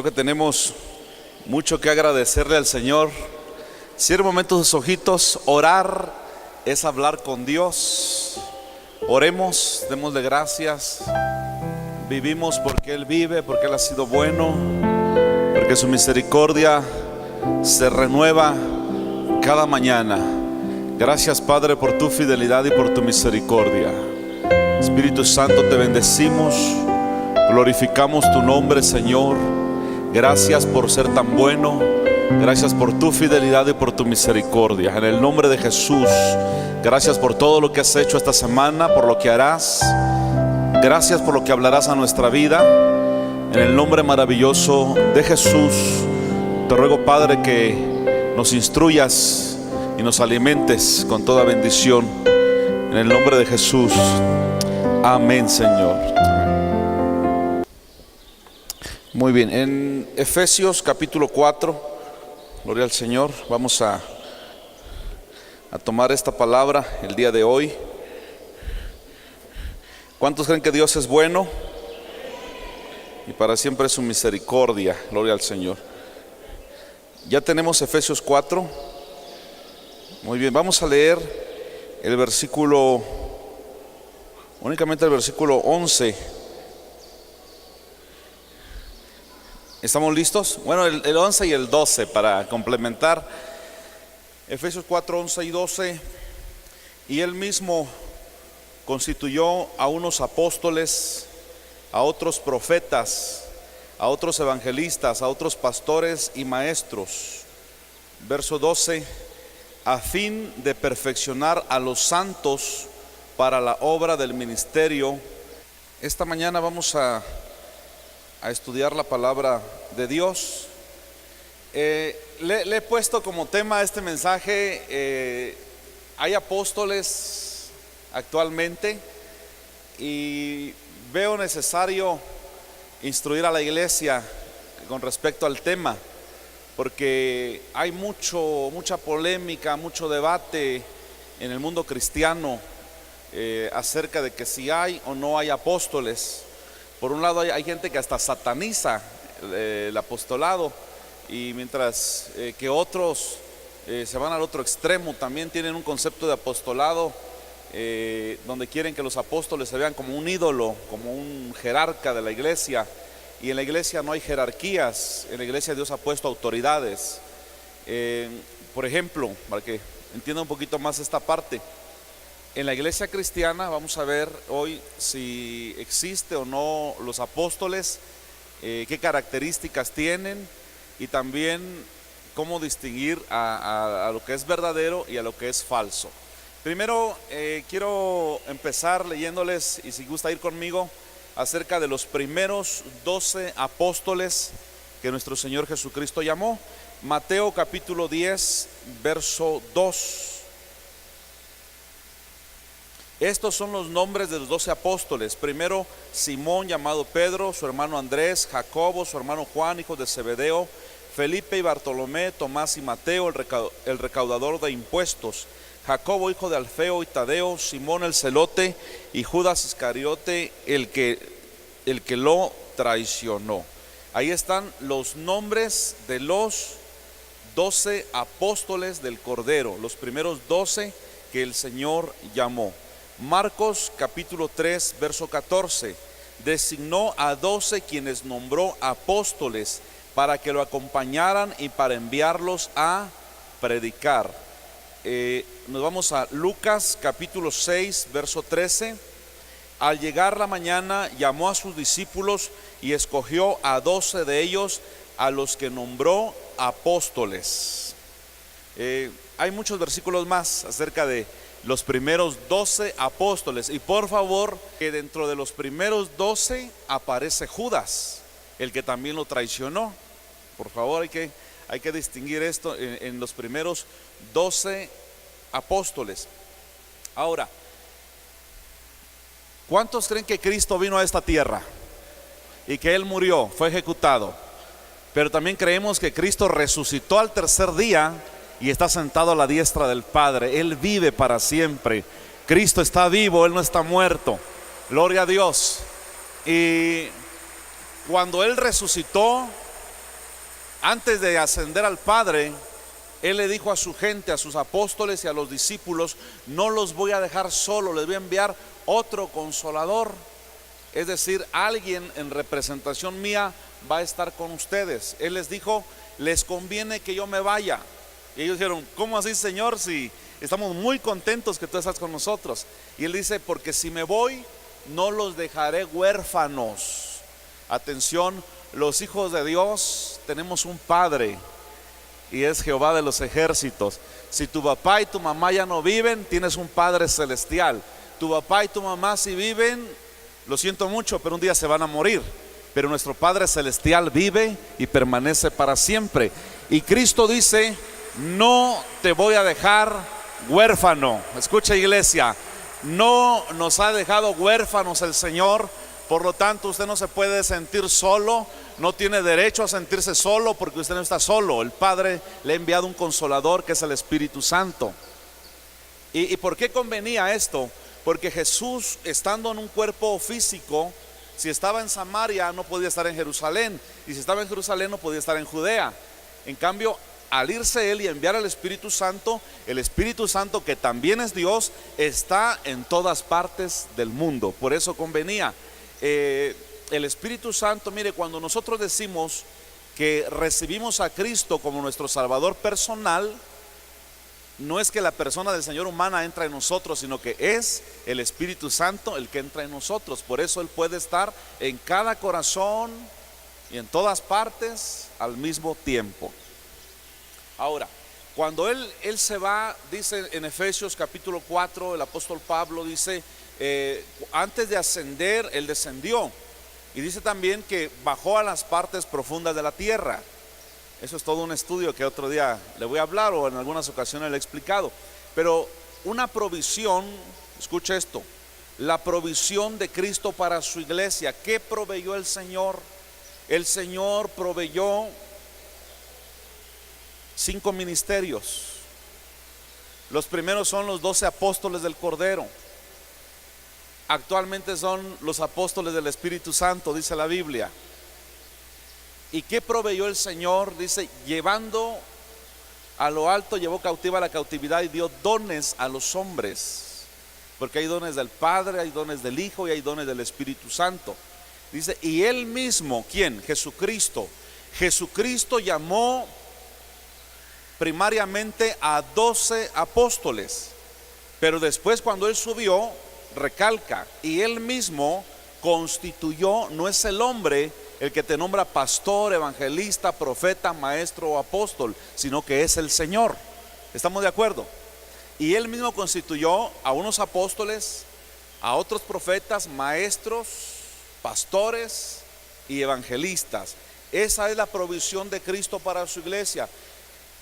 que tenemos mucho que agradecerle al Señor. Cierre un momento sus ojitos. Orar es hablar con Dios. Oremos, démosle gracias. Vivimos porque Él vive, porque Él ha sido bueno, porque su misericordia se renueva cada mañana. Gracias, Padre, por tu fidelidad y por tu misericordia. Espíritu Santo, te bendecimos, glorificamos tu nombre, Señor. Gracias por ser tan bueno. Gracias por tu fidelidad y por tu misericordia. En el nombre de Jesús, gracias por todo lo que has hecho esta semana, por lo que harás. Gracias por lo que hablarás a nuestra vida. En el nombre maravilloso de Jesús, te ruego, Padre, que nos instruyas y nos alimentes con toda bendición. En el nombre de Jesús. Amén, Señor. Muy bien, en Efesios capítulo 4, gloria al Señor, vamos a tomar esta palabra el día de hoy. ¿Cuántos creen que Dios es bueno? Y para siempre es su misericordia, gloria al Señor. Ya tenemos Efesios 4. Muy bien, vamos a leer el versículo, únicamente el versículo 11. ¿Estamos listos? Bueno, el 11 y el 12 para complementar. Efesios 4, 11 y 12. Y Él mismo constituyó a unos apóstoles, a otros profetas, a otros evangelistas, a otros pastores y maestros. Verso 12. A fin de perfeccionar a los santos para la obra del ministerio. Esta mañana vamos a estudiar la palabra de Dios. Le he puesto como tema a este mensaje, hay apóstoles actualmente y veo necesario instruir a la iglesia con respecto al tema, porque hay mucha polémica, mucho debate en el mundo cristiano acerca de que si hay o no hay apóstoles. Por un lado hay gente que hasta sataniza el apostolado, y mientras que otros se van al otro extremo, también tienen un concepto de apostolado donde quieren que los apóstoles se vean como un ídolo, como un jerarca de la iglesia. Y en la iglesia no hay jerarquías, en la iglesia Dios ha puesto autoridades. Por ejemplo, para que entienda un poquito más esta parte, en la iglesia cristiana vamos a ver hoy si existe o no los apóstoles, qué características tienen, y también cómo distinguir a lo que es verdadero y a lo que es falso. Primero quiero empezar leyéndoles, y si gusta ir conmigo, acerca de los primeros 12 apóstoles que nuestro Señor Jesucristo llamó. Mateo capítulo 10, verso 2. Estos son los nombres de los 12 apóstoles. Primero, Simón, llamado Pedro, su hermano Andrés, Jacobo, su hermano Juan, hijo de Zebedeo, Felipe y Bartolomé, Tomás y Mateo, el recaudador de impuestos, Jacobo, hijo de Alfeo y Tadeo, Simón el celote, y Judas Iscariote, el que lo traicionó. Ahí están los nombres de los 12 apóstoles del Cordero, los primeros 12 que el Señor llamó. Marcos capítulo 3, verso 14. Designó a 12 quienes nombró apóstoles para que lo acompañaran y para enviarlos a predicar. Nos vamos a Lucas capítulo 6, verso 13. Al llegar la mañana, llamó a sus discípulos y escogió a 12 de ellos, a los que nombró apóstoles. Hay muchos versículos más acerca de los primeros 12 apóstoles, y por favor, que dentro de los primeros 12 aparece Judas, el que también lo traicionó. Por favor, hay que distinguir esto en los primeros 12 apóstoles. Ahora, ¿cuántos creen que Cristo vino a esta tierra y que Él murió, fue ejecutado? Pero también creemos que Cristo resucitó al tercer día y está sentado a la diestra del Padre. Él vive para siempre. Cristo está vivo, Él no está muerto. Gloria a Dios. Y cuando Él resucitó, antes de ascender al Padre, Él le dijo a su gente, a sus apóstoles y a los discípulos: no los voy a dejar solo, les voy a enviar otro consolador. Es decir, alguien en representación mía va a estar con ustedes. Él les dijo: les conviene que yo me vaya. Y ellos dijeron: ¿cómo así, Señor? Si estamos muy contentos que tú estás con nosotros. Y Él dice: porque si me voy, no los dejaré huérfanos. Atención, los hijos de Dios tenemos un Padre, y es Jehová de los ejércitos. Si tu papá y tu mamá ya no viven, tienes un Padre celestial. Tu papá y tu mamá si viven, lo siento mucho, pero un día se van a morir. Pero nuestro Padre celestial vive y permanece para siempre. Y Cristo dice: no te voy a dejar huérfano. Escucha, iglesia, no nos ha dejado huérfanos el Señor. Por lo tanto, usted no se puede sentir solo, no tiene derecho a sentirse solo, porque usted no está solo. El Padre le ha enviado un consolador, que es el Espíritu Santo. ¿Y por qué convenía esto? Porque Jesús, estando en un cuerpo físico, si estaba en Samaria no podía estar en Jerusalén, y si estaba en Jerusalén no podía estar en Judea. En cambio, al irse Él y enviar al Espíritu Santo, el Espíritu Santo, que también es Dios, está en todas partes del mundo. Por eso convenía. El Espíritu Santo, mire, cuando nosotros decimos que recibimos a Cristo como nuestro Salvador personal, no es que la persona del Señor humana entra en nosotros, sino que es el Espíritu Santo el que entra en nosotros. Por eso Él puede estar en cada corazón y en todas partes al mismo tiempo. Ahora, cuando Él se va, dice en Efesios capítulo 4, el apóstol Pablo dice: antes de ascender, Él descendió. Y dice también que bajó a las partes profundas de la tierra. Eso es todo un estudio que otro día le voy a hablar, o en algunas ocasiones le he explicado. Pero una provisión, escucha esto: la provisión de Cristo para su iglesia. ¿Qué proveyó el Señor? El Señor proveyó 5 ministerios. Los primeros son los 12 apóstoles del Cordero. Actualmente son los apóstoles del Espíritu Santo, dice la Biblia. ¿Y qué proveyó el Señor? Dice: llevando a lo alto, llevó cautiva la cautividad y dio dones a los hombres. Porque hay dones del Padre, hay dones del Hijo y hay dones del Espíritu Santo. Dice: y Él mismo, ¿quién? Jesucristo. Jesucristo llamó primariamente a 12 apóstoles, pero después, cuando Él subió, recalca: y Él mismo constituyó. No es el hombre el que te nombra pastor, evangelista, profeta, maestro o apóstol, sino que es el Señor. ¿Estamos de acuerdo? Y Él mismo constituyó a unos apóstoles, a otros profetas, maestros, pastores y evangelistas. Esa es la provisión de Cristo para su iglesia.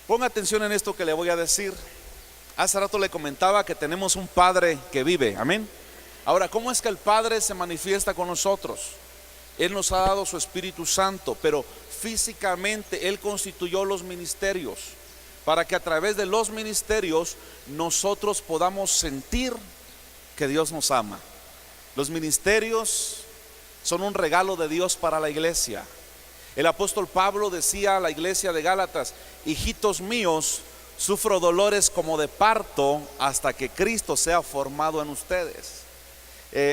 Ponga atención en esto que le voy a decir. Hace rato le comentaba que tenemos un Padre que vive, amén. Ahora, ¿cómo es que el Padre se manifiesta con nosotros? Él nos ha dado su Espíritu Santo, pero físicamente Él constituyó los ministerios, para que a través de los ministerios nosotros podamos sentir que Dios nos ama. Los ministerios son un regalo de Dios para la iglesia. El apóstol Pablo decía a la iglesia de Gálatas: hijitos míos, sufro dolores como de parto hasta que Cristo sea formado en ustedes.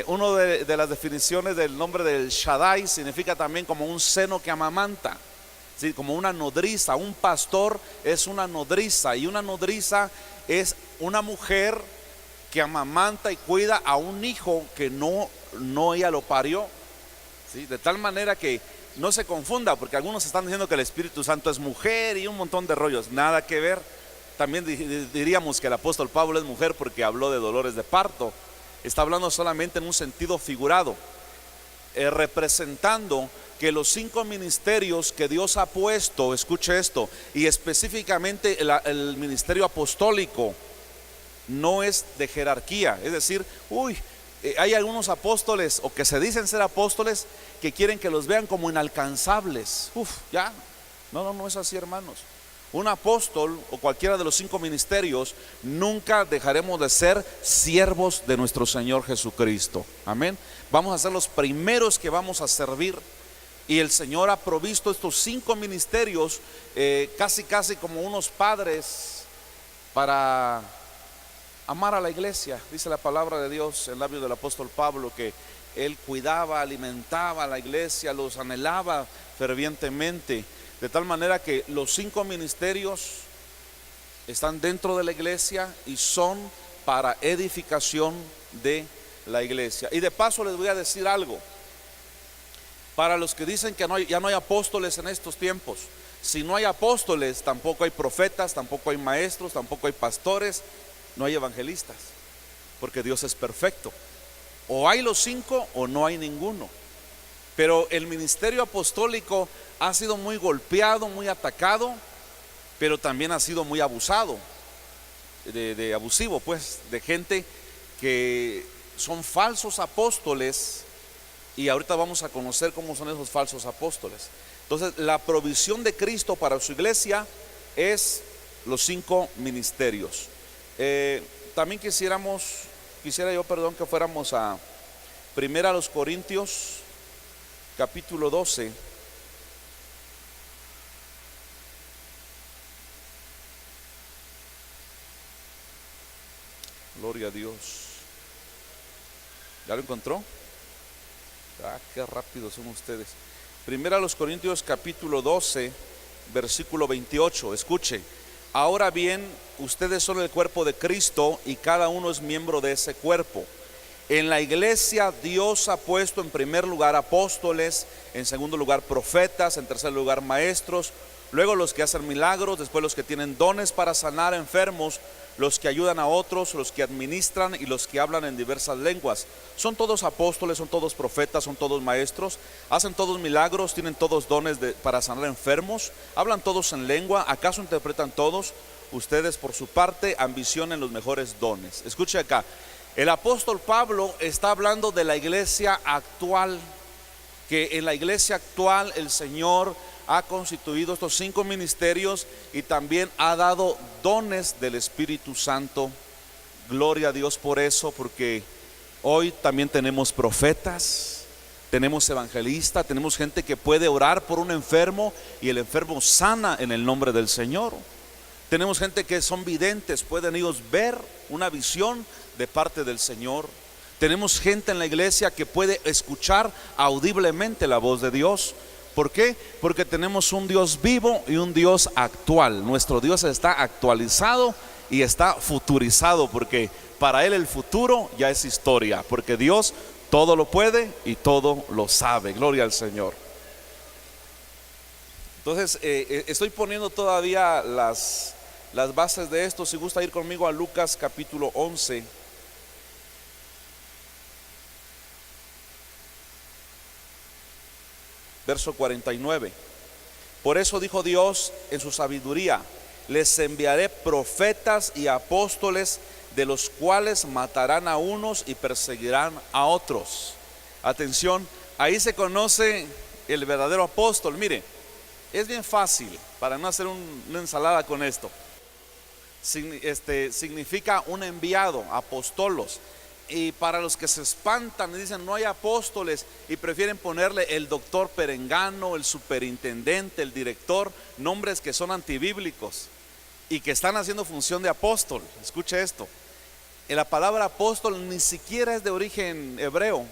Una de las definiciones del nombre del Shaddai significa también como un seno que amamanta, ¿sí? Como una nodriza. Un pastor es una nodriza, y una nodriza es una mujer que amamanta y cuida a un hijo que no ella lo parió, ¿sí? De tal manera que no se confunda, porque algunos están diciendo que el Espíritu Santo es mujer y un montón de rollos. Nada que ver. También diríamos que el apóstol Pablo es mujer porque habló de dolores de parto. Está hablando solamente en un sentido figurado, representando que los 5 ministerios que Dios ha puesto, escuche esto, y específicamente el ministerio apostólico, no es de jerarquía. Es decir, hay algunos apóstoles, o que se dicen ser apóstoles, que quieren que los vean como inalcanzables. Ya, no es así, hermanos. Un apóstol o cualquiera de los 5 ministerios, nunca dejaremos de ser siervos de nuestro Señor Jesucristo. Amén. Vamos a ser los primeros que vamos a servir. Y el Señor ha provisto estos 5 ministerios, casi como unos padres, para amar a la iglesia. Dice la palabra de Dios en labios del apóstol Pablo que él cuidaba, alimentaba a la iglesia, los anhelaba fervientemente, de tal manera que los 5 ministerios están dentro de la iglesia y son para edificación de la iglesia. Y de paso les voy a decir algo para los que dicen que ya no hay apóstoles en estos tiempos. Si no hay apóstoles, tampoco hay profetas, tampoco hay maestros, tampoco hay pastores, no hay evangelistas, porque Dios es perfecto. O hay los 5 o no hay ninguno. Pero el ministerio apostólico ha sido muy golpeado, muy atacado, pero también ha sido muy abusado, de abusivo, pues, de gente que son falsos apóstoles. Y ahorita vamos a conocer cómo son esos falsos apóstoles. Entonces, la provisión de Cristo para su iglesia es los 5 ministerios. También quisiera yo que fuéramos a 1 Corintios capítulo 12. Gloria a Dios. ¿Ya lo encontró? Qué rápidos son ustedes. 1 Corintios capítulo 12, versículo 28. Escuche: ahora bien, ustedes son el cuerpo de Cristo y cada uno es miembro de ese cuerpo. En la iglesia Dios ha puesto en primer lugar apóstoles, en segundo lugar profetas, en tercer lugar maestros, luego los que hacen milagros, después los que tienen dones para sanar enfermos, los que ayudan a otros, los que administran y los que hablan en diversas lenguas. Son todos apóstoles, son todos profetas, son todos maestros, hacen todos milagros, tienen todos dones para sanar enfermos, hablan todos en lengua, ¿acaso interpretan todos? Ustedes por su parte ambicionen los mejores dones. Escuche acá, el apóstol Pablo está hablando de la iglesia actual, que en la iglesia actual el Señor ha constituido estos 5 ministerios y también ha dado dones del Espíritu Santo. Gloria a Dios por eso, porque hoy también tenemos profetas, tenemos evangelistas, tenemos gente que puede orar por un enfermo y el enfermo sana en el nombre del Señor. Tenemos gente que son videntes, pueden ellos ver una visión de parte del Señor. Tenemos gente en la iglesia que puede escuchar audiblemente la voz de Dios. ¿Por qué? Porque tenemos un Dios vivo y un Dios actual. Nuestro Dios está actualizado y está futurizado, porque para Él el futuro ya es historia, porque Dios todo lo puede y todo lo sabe. Gloria al Señor. Entonces estoy poniendo todavía las bases de esto. Si gusta ir conmigo a Lucas capítulo 11. Verso 49. Por eso dijo Dios en su sabiduría: les enviaré profetas y apóstoles, de los cuales matarán a unos y perseguirán a otros. Atención, ahí se conoce el verdadero apóstol. Mire, es bien fácil para no hacer una ensalada con esto. Significa un enviado, apostolos. Y para los que se espantan y dicen no hay apóstoles y prefieren ponerle el doctor perengano, el superintendente, el director, nombres que son antibíblicos y que están haciendo función de apóstol. Escuche esto: la palabra apóstol ni siquiera es de origen hebreo,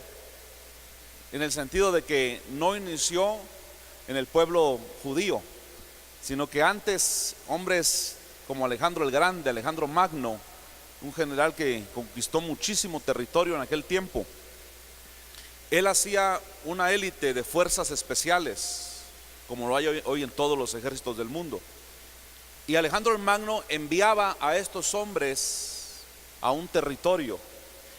en el sentido de que no inició en el pueblo judío, sino que antes hombres como Alejandro el Grande, Alejandro Magno, un general que conquistó muchísimo territorio en aquel tiempo, él hacía una élite de fuerzas especiales, como lo hay hoy en todos los ejércitos del mundo. Y Alejandro el Magno enviaba a estos hombres a un territorio.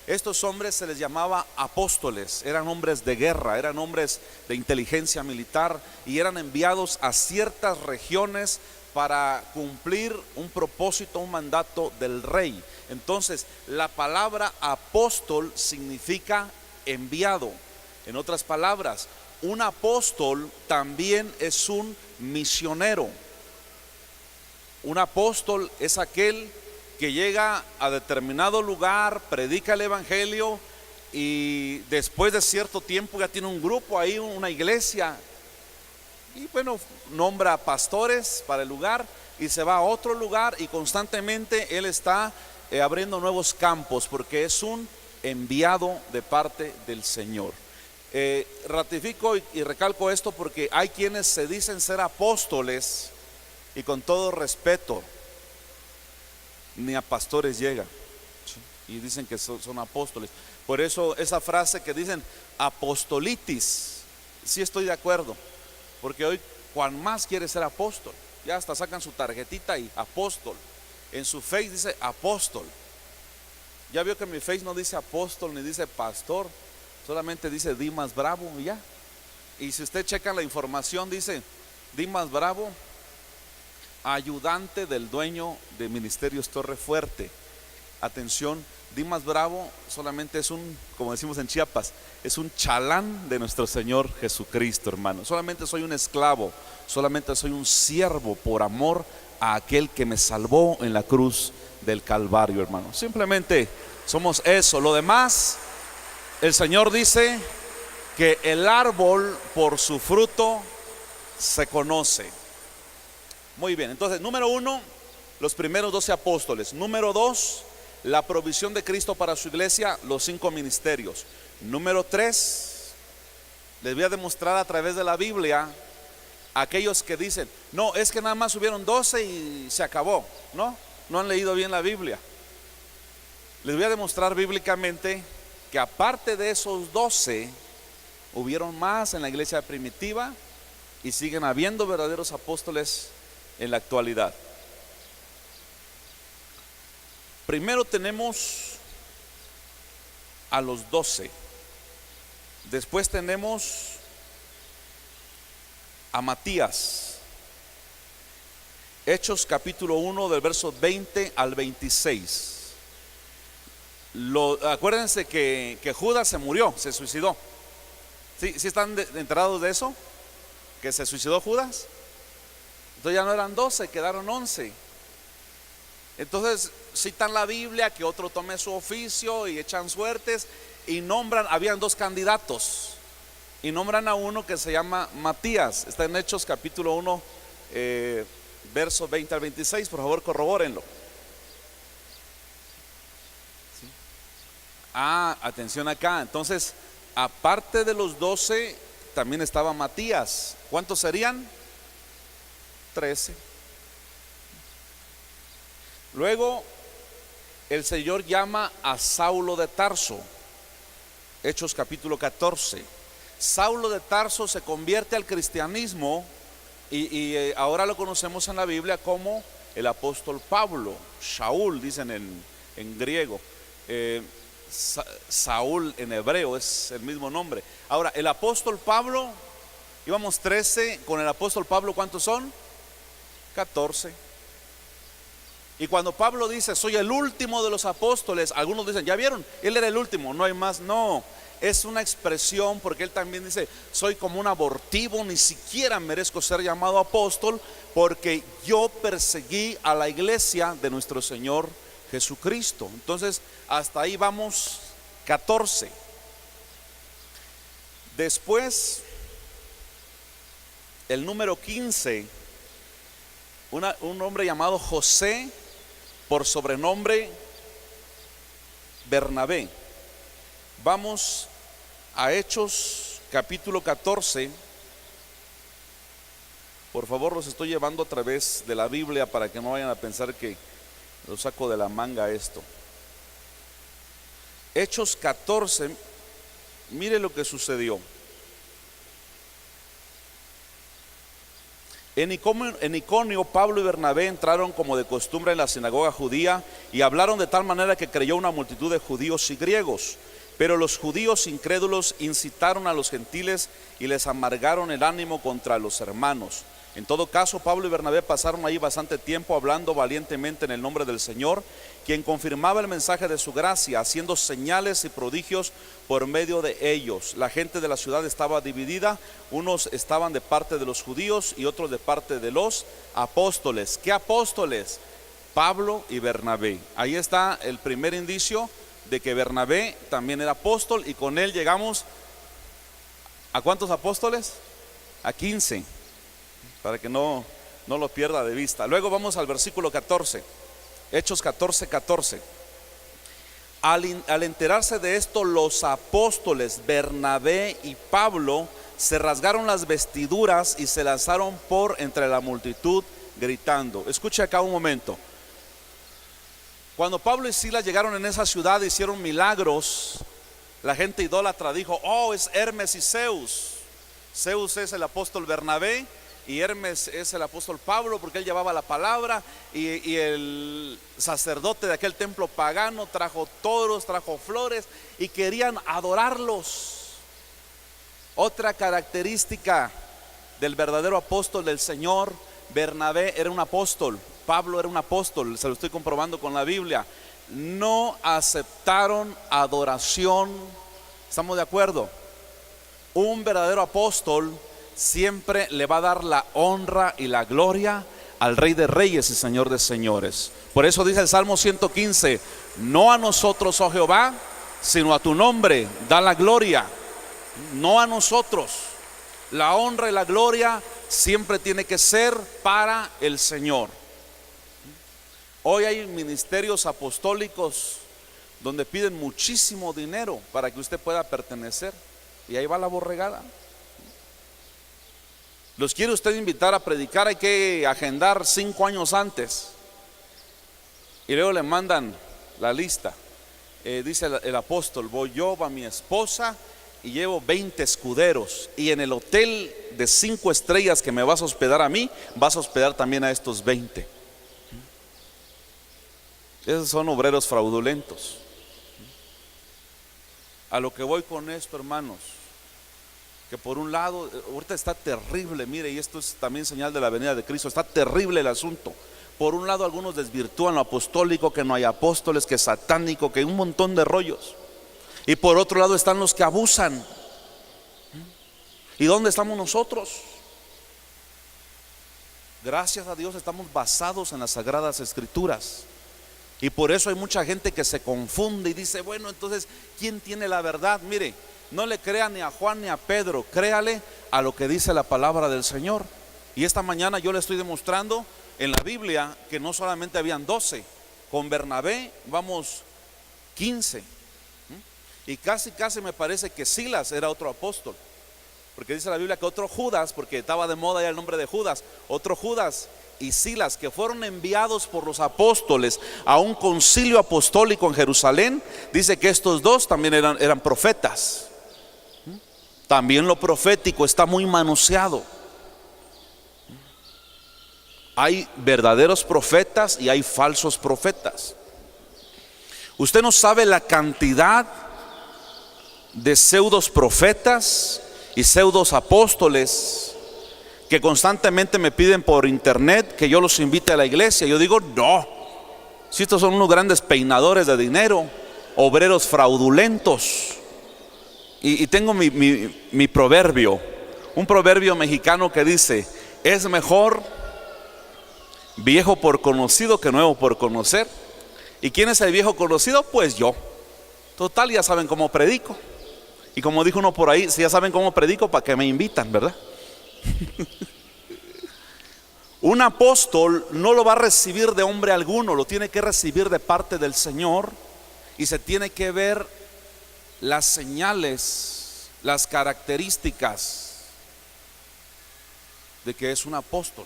Estos hombres se les llamaba apóstoles, eran hombres de guerra, eran hombres de inteligencia militar y eran enviados a ciertas regiones para cumplir un propósito, un mandato del rey. Entonces, la palabra apóstol significa enviado. En otras palabras, un apóstol también es un misionero. Un apóstol es aquel que llega a determinado lugar, predica el evangelio y después de cierto tiempo ya tiene un grupo ahí, una iglesia Y bueno, nombra pastores para el lugar y se va a otro lugar, y constantemente él está abriendo nuevos campos porque es un enviado de parte del Señor. Ratifico y recalco esto porque hay quienes se dicen ser apóstoles y, con todo respeto, ni a pastores llega, ¿sí? Y dicen que son apóstoles. Por eso esa frase que dicen apostolitis, sí estoy de acuerdo, porque hoy cuan más quiere ser apóstol, ya hasta sacan su tarjetita y apóstol. En su face dice apóstol. Ya vio que mi face no dice apóstol ni dice pastor, solamente dice Dimas Bravo y ya. Y si usted checa la información, dice Dimas Bravo, ayudante del dueño de Ministerios Torre Fuerte. Atención, Dimas Bravo solamente es un, como decimos en Chiapas, es un chalán de nuestro Señor Jesucristo, hermano. Solamente soy un esclavo, solamente soy un siervo por amor a aquel que me salvó en la cruz del Calvario, hermano. Simplemente somos eso. Lo demás, el Señor dice que el árbol por su fruto se conoce. Muy bien, entonces, número 1, los primeros 12 apóstoles. Número 2, la provisión de Cristo para su iglesia, los 5 ministerios. Número 3, les voy a demostrar a través de la Biblia aquellos que dicen, no, es que nada más subieron 12 y se acabó. No han leído bien la Biblia. Les voy a demostrar bíblicamente que aparte de esos 12, hubieron más en la iglesia primitiva y siguen habiendo verdaderos apóstoles en la actualidad. Primero tenemos a los 12. Después tenemos a Matías. Hechos capítulo 1 del verso 20 al 26. Acuérdense que Judas se murió, se suicidó. ¿Sí están enterados de eso? Que se suicidó Judas. Entonces ya no eran 12, quedaron 11. Entonces citan la Biblia que otro tome su oficio y echan suertes y nombran, habían 2 candidatos y nombran a uno que se llama Matías. Está en Hechos capítulo 1 verso 20 al 26, por favor corrobórenlo. ¿Sí? Atención acá. Entonces, aparte de los 12, también estaba Matías. ¿Cuántos serían? 13. Luego el Señor llama a Saulo de Tarso. Hechos capítulo 14. Saulo de Tarso se convierte al cristianismo y ahora lo conocemos en la Biblia como el apóstol Pablo. Shaul dicen en griego, Saúl en hebreo es el mismo nombre. Ahora el apóstol Pablo, íbamos 13, con el apóstol Pablo ¿cuántos son? 14. Y cuando Pablo dice soy el último de los apóstoles, algunos dicen, ¿ya vieron? Él era el último, no hay más. No, es una expresión porque él también dice, soy como un abortivo, ni siquiera merezco ser llamado apóstol porque yo perseguí a la iglesia de nuestro Señor Jesucristo. Entonces hasta ahí vamos 14. Después el número 15, un hombre llamado José, por sobrenombre Bernabé. Vamos a Hechos capítulo 14. Por favor, los estoy llevando a través de la Biblia para que no vayan a pensar que lo saco de la manga esto. Hechos 14, mire lo que sucedió. En Iconio, Pablo y Bernabé entraron como de costumbre en la sinagoga judía y hablaron de tal manera que creyó una multitud de judíos y griegos. Pero los judíos incrédulos incitaron a los gentiles y les amargaron el ánimo contra los hermanos. En todo caso, Pablo y Bernabé pasaron ahí bastante tiempo hablando valientemente en el nombre del Señor, quien confirmaba el mensaje de su gracia, haciendo señales y prodigios por medio de ellos. La gente de la ciudad estaba dividida, unos estaban de parte de los judíos y otros de parte de los apóstoles. ¿Qué apóstoles? Pablo y Bernabé. Ahí está el primer indicio de que Bernabé también era apóstol, y con él llegamos ¿a cuántos apóstoles? A 15. para que no lo pierda de vista. Luego vamos al versículo 14, Hechos 14:14. Al enterarse de esto, los apóstoles Bernabé y Pablo se rasgaron las vestiduras y se lanzaron por entre la multitud gritando. Escuche acá un momento. Cuando Pablo y Silas llegaron en esa ciudad, hicieron milagros, la gente idólatra dijo: oh, es Hermes y Zeus. Zeus es el apóstol Bernabé y Hermes es el apóstol Pablo, porque él llevaba la palabra, y el sacerdote de aquel templo pagano trajo toros, trajo flores y querían adorarlos. Otra característica del verdadero apóstol del Señor: Bernabé era un apóstol, Pablo era un apóstol, se lo estoy comprobando con la Biblia. No aceptaron adoración. ¿Estamos de acuerdo? Un verdadero apóstol siempre le va a dar la honra y la gloria al Rey de Reyes y Señor de Señores. Por eso dice el Salmo 115: no a nosotros, oh Jehová, sino a tu nombre da la gloria. No a nosotros. La honra y la gloria siempre tiene que ser para el Señor. Hoy hay ministerios apostólicos donde piden muchísimo dinero para que usted pueda pertenecer, y ahí va la borregada. Los quiere usted invitar a predicar, hay que agendar 5 años antes, y luego le mandan la lista. Dice el apóstol: voy yo, va mi esposa y llevo 20 escuderos, y en el hotel de 5 estrellas que me vas a hospedar a mí, vas a hospedar también a estos 20. Esos son obreros fraudulentos. A lo que voy con esto, hermanos, que por un lado, ahorita está terrible, mire, y esto es también señal de la venida de Cristo, está terrible el asunto. Por un lado, algunos desvirtúan lo apostólico, que no hay apóstoles, que es satánico, que hay un montón de rollos. Y por otro lado están los que abusan. ¿Y dónde estamos nosotros? Gracias a Dios estamos basados en las Sagradas Escrituras. Y por eso hay mucha gente que se confunde y dice: bueno, entonces, ¿quién tiene la verdad? Mire, no le crea ni a Juan ni a Pedro, créale a lo que dice la palabra del Señor. Y esta mañana yo le estoy demostrando en la Biblia que no solamente habían 12, con Bernabé vamos 15. Y casi me parece que Silas era otro apóstol, porque dice la Biblia que otro Judas, porque estaba de moda ya el nombre de Judas, otro Judas y Silas, que fueron enviados por los apóstoles a un concilio apostólico en Jerusalén, dice que estos dos también eran profetas. También lo profético está muy manoseado. Hay verdaderos profetas y hay falsos profetas. Usted no sabe la cantidad de pseudos profetas y pseudos apóstoles que constantemente me piden por internet que yo los invite a la iglesia. Yo digo: no, si estos son unos grandes peinadores de dinero, obreros fraudulentos. Y tengo mi proverbio, un proverbio mexicano que dice: es mejor viejo por conocido que nuevo por conocer. ¿Y quién es el viejo conocido? Pues yo. Total, ya saben cómo predico. Y como dijo uno por ahí, si ya saben cómo predico, ¿para qué me invitan, verdad? Un apóstol no lo va a recibir de hombre alguno, lo tiene que recibir de parte del Señor, y se tiene que ver las señales, las características de que es un apóstol.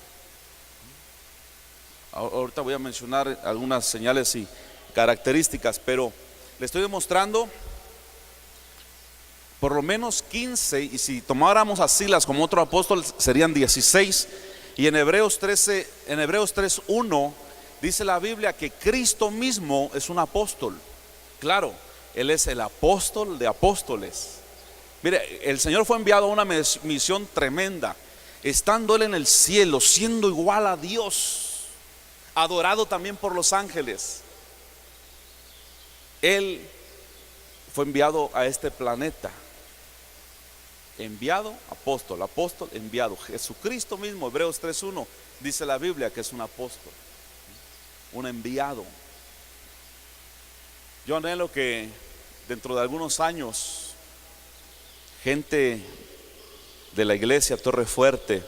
Ahorita voy a mencionar algunas señales y características, pero le estoy demostrando por lo menos 15, y si tomáramos a Silas como otro apóstol serían 16. Y en Hebreos 3:1 dice la Biblia que Cristo mismo es un apóstol. Claro, Él es el apóstol de apóstoles. Mire, el Señor fue enviado a una misión tremenda, estando Él en el cielo, siendo igual a Dios, adorado también por los ángeles. Él fue enviado a este planeta. Enviado, apóstol, apóstol, enviado. Jesucristo mismo, Hebreos 3:1, dice la Biblia que es un apóstol, un enviado. Yo anhelo que dentro de algunos años gente de la iglesia Torre Fuerte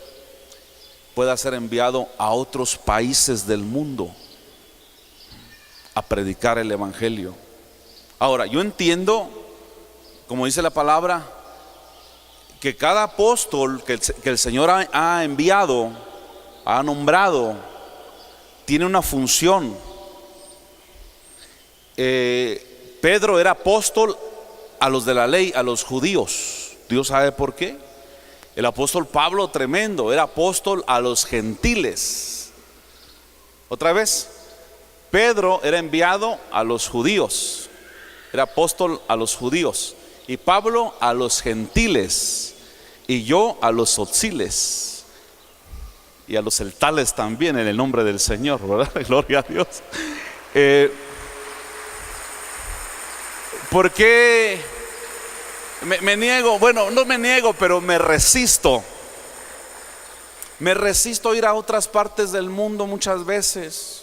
pueda ser enviado a otros países del mundo a predicar el evangelio. Ahora, yo entiendo, como dice la palabra, que cada apóstol que el Señor ha enviado, ha nombrado, tiene una función. Pedro era apóstol a los de la ley, a los judíos. Dios sabe por qué. El apóstol Pablo, tremendo, era apóstol a los gentiles. Otra vez, Pedro era enviado a los judíos, era apóstol a los judíos, y Pablo a los gentiles, y yo a los otziles y a los celtales también, en el nombre del Señor, ¿verdad? Gloria a Dios. ¿Por qué me niego? Bueno, no me niego, pero me resisto a ir a otras partes del mundo muchas veces.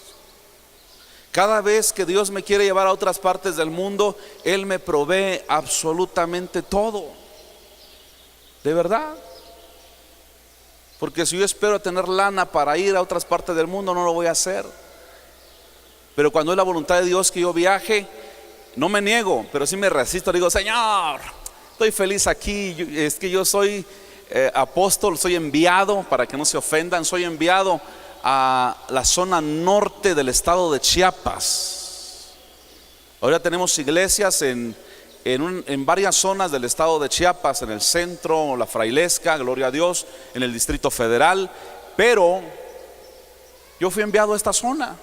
Cada vez que Dios me quiere llevar a otras partes del mundo, Él me provee absolutamente todo. De verdad. Porque si yo espero tener lana para ir a otras partes del mundo, no lo voy a hacer. Pero cuando es la voluntad de Dios que yo viaje, no me niego, pero sí me resisto. Digo, Señor, estoy feliz aquí. Es que yo soy apóstol, soy enviado, para que no se ofendan, soy enviado a la zona norte del estado de Chiapas. Ahora tenemos iglesias en varias zonas del estado de Chiapas, en el centro, la Frailesca, gloria a Dios, en el Distrito Federal. Pero yo fui enviado a esta zona.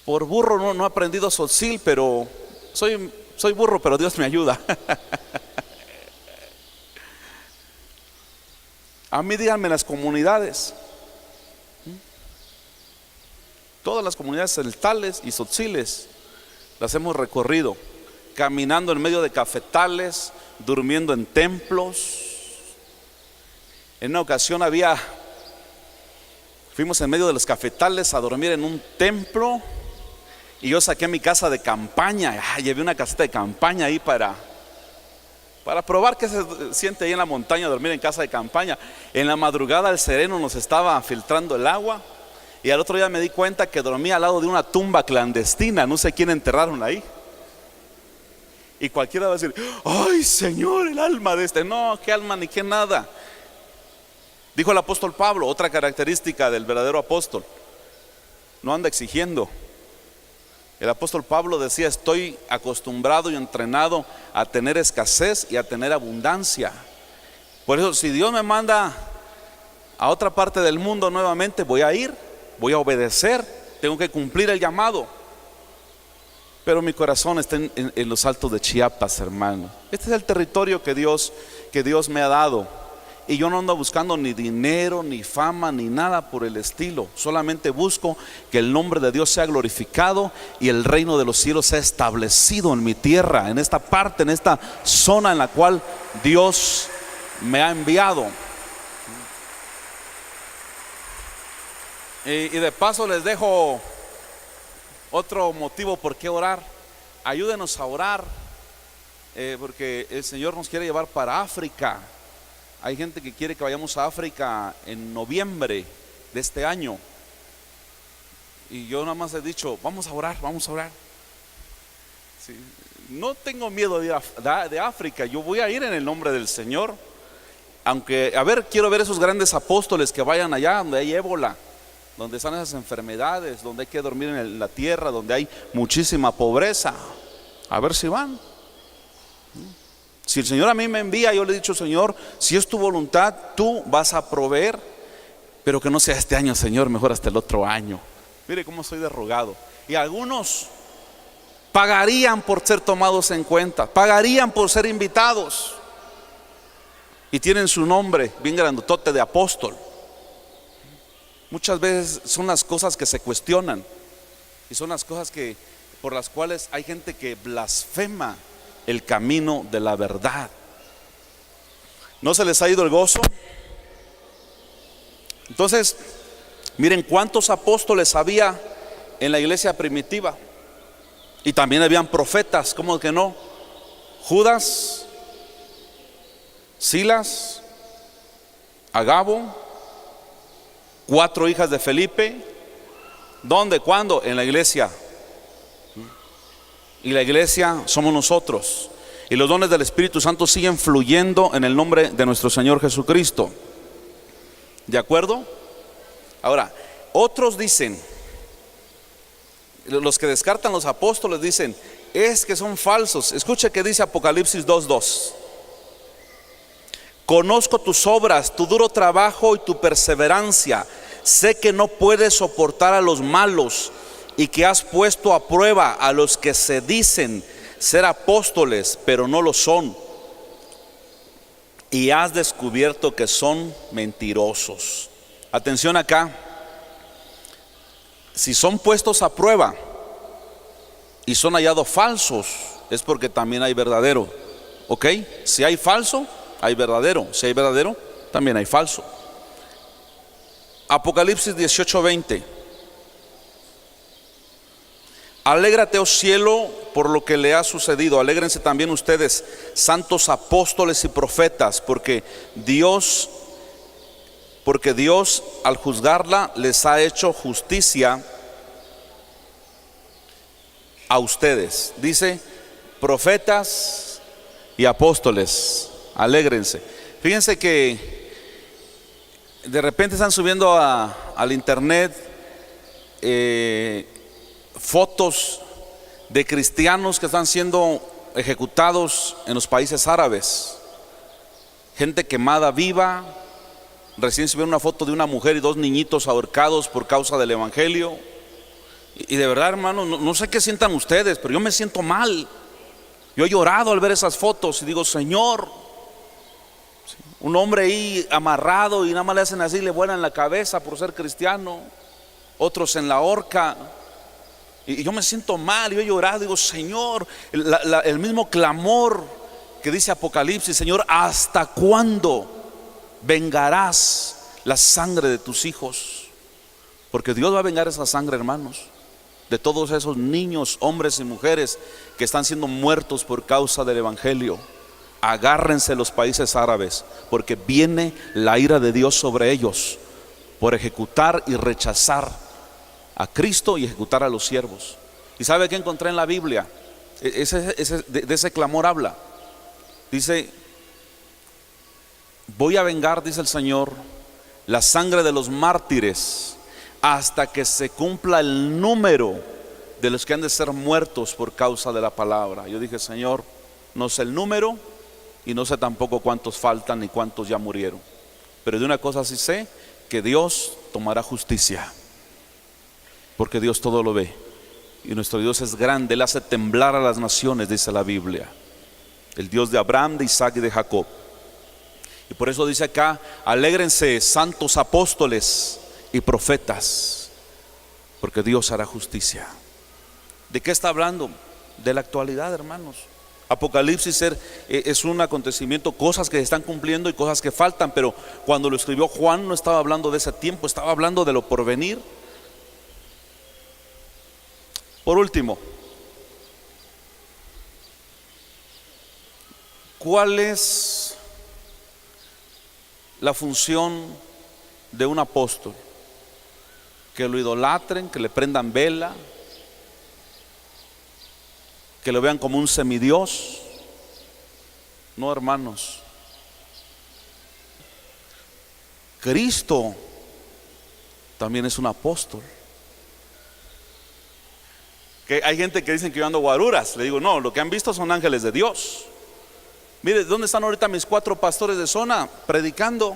Por burro no he aprendido tzotzil, pero soy burro, pero Dios me ayuda. A mí díganme las comunidades. Todas las comunidades celtales y tzotziles las hemos recorrido, caminando en medio de cafetales, durmiendo en templos. En una ocasión fuimos en medio de los cafetales a dormir en un templo, y yo saqué mi casa de campaña. Llevé una casita de campaña ahí para probar qué se siente ahí en la montaña, dormir en casa de campaña. En la madrugada el sereno nos estaba filtrando el agua, y al otro día me di cuenta que dormía al lado de una tumba clandestina. No sé quién enterraron ahí. Y cualquiera va a decir, ay Señor, el alma de este. No, qué alma ni qué nada. Dijo el apóstol Pablo, otra característica del verdadero apóstol: no anda exigiendo. El apóstol Pablo decía, estoy acostumbrado y entrenado a tener escasez y a tener abundancia. Por eso, si Dios me manda a otra parte del mundo nuevamente, voy a ir, voy a obedecer, tengo que cumplir el llamado. Pero mi corazón está en los altos de Chiapas, hermano. Este es el territorio que Dios me ha dado. Y yo no ando buscando ni dinero, ni fama, ni nada por el estilo. Solamente busco que el nombre de Dios sea glorificado y el reino de los cielos sea establecido en mi tierra, en esta parte, en esta zona en la cual Dios me ha enviado. Y de paso les dejo otro motivo por qué orar. Ayúdenos a orar, porque el Señor nos quiere llevar para África. Hay gente que quiere que vayamos a África en noviembre de este año. Y yo nada más he dicho, vamos a orar, vamos a orar. Sí, no tengo miedo de ir de África. Yo voy a ir en el nombre del Señor. Aunque, quiero ver esos grandes apóstoles que vayan allá donde hay ébola, donde están esas enfermedades, donde hay que dormir en la tierra, donde hay muchísima pobreza. A ver si van. Si el Señor a mí me envía, yo le he dicho, Señor, si es tu voluntad, tú vas a proveer, pero que no sea este año, Señor, mejor hasta el otro año. Mire cómo soy de rogado. Y algunos pagarían por ser tomados en cuenta, pagarían por ser invitados, y tienen su nombre bien grandotote de apóstol. Muchas veces son las cosas que se cuestionan, y son las cosas por las cuales hay gente que blasfema el camino de la verdad. ¿No se les ha ido el gozo? Entonces, miren cuántos apóstoles había en la iglesia primitiva. Y también habían profetas, ¿cómo que no? Judas, Silas, Agabo, 4 hijas de Felipe. ¿Dónde? ¿Cuándo? En la iglesia. Y la iglesia somos nosotros. Y los dones del Espíritu Santo siguen fluyendo en el nombre de nuestro Señor Jesucristo. ¿De acuerdo? Ahora, otros dicen, los que descartan los apóstoles dicen, es que son falsos. Escuche que dice Apocalipsis 2:2. Conozco tus obras, tu duro trabajo y tu perseverancia. Sé que no puedes soportar a los malos y que has puesto a prueba a los que se dicen ser apóstoles, pero no lo son. Y has descubierto que son mentirosos. Atención acá. Si son puestos a prueba y son hallados falsos, es porque también hay verdadero. ¿Ok? Si hay falso, hay verdadero. Si hay verdadero, también hay falso. Apocalipsis 18:20. Alégrate, oh cielo, por lo que le ha sucedido. Alégrense también ustedes, santos apóstoles y profetas, porque Dios al juzgarla les ha hecho justicia a ustedes. Dice, profetas y apóstoles, alégrense. Fíjense que de repente están subiendo al internet fotos de cristianos que están siendo ejecutados en los países árabes, gente quemada viva. Recién se ve una foto de una mujer y 2 niñitos ahorcados por causa del evangelio. Y de verdad, hermano, no sé qué sientan ustedes, pero yo me siento mal. Yo he llorado al ver esas fotos y digo, Señor, un hombre ahí amarrado y nada más le hacen así, le vuelan la cabeza por ser cristiano, otros en la horca. Y yo me siento mal, yo he llorado, digo, Señor, el mismo clamor que dice Apocalipsis, Señor, ¿hasta cuándo vengarás la sangre de tus hijos? Porque Dios va a vengar esa sangre, hermanos, de todos esos niños, hombres y mujeres que están siendo muertos por causa del evangelio. Agárrense los países árabes, porque viene la ira de Dios sobre ellos por ejecutar y rechazar a Cristo y ejecutar a los siervos. ¿Y sabe qué encontré en la Biblia? De ese clamor habla. Dice, voy a vengar, dice el Señor, la sangre de los mártires hasta que se cumpla el número de los que han de ser muertos por causa de la palabra. Yo dije, Señor, no sé el número y no sé tampoco cuántos faltan ni cuántos ya murieron, pero de una cosa sí sé, que Dios tomará justicia, porque Dios todo lo ve y nuestro Dios es grande. Él hace temblar a las naciones, dice la Biblia, el Dios de Abraham, de Isaac y de Jacob. Y por eso dice acá, alégrense, santos apóstoles y profetas, porque Dios hará justicia. ¿De qué está hablando? De la actualidad, hermanos. Apocalipsis es un acontecimiento, cosas que se están cumpliendo y cosas que faltan, pero cuando lo escribió Juan no estaba hablando de ese tiempo, estaba hablando de lo porvenir. Por último, ¿cuál es la función de un apóstol? Que lo idolatren, que le prendan vela, que lo vean como un semidios. No, hermanos, Cristo también es un apóstol. Que hay gente que dicen que yo ando guaruras. Le digo, no, lo que han visto son ángeles de Dios. Mire, ¿dónde están ahorita mis 4 pastores de zona predicando?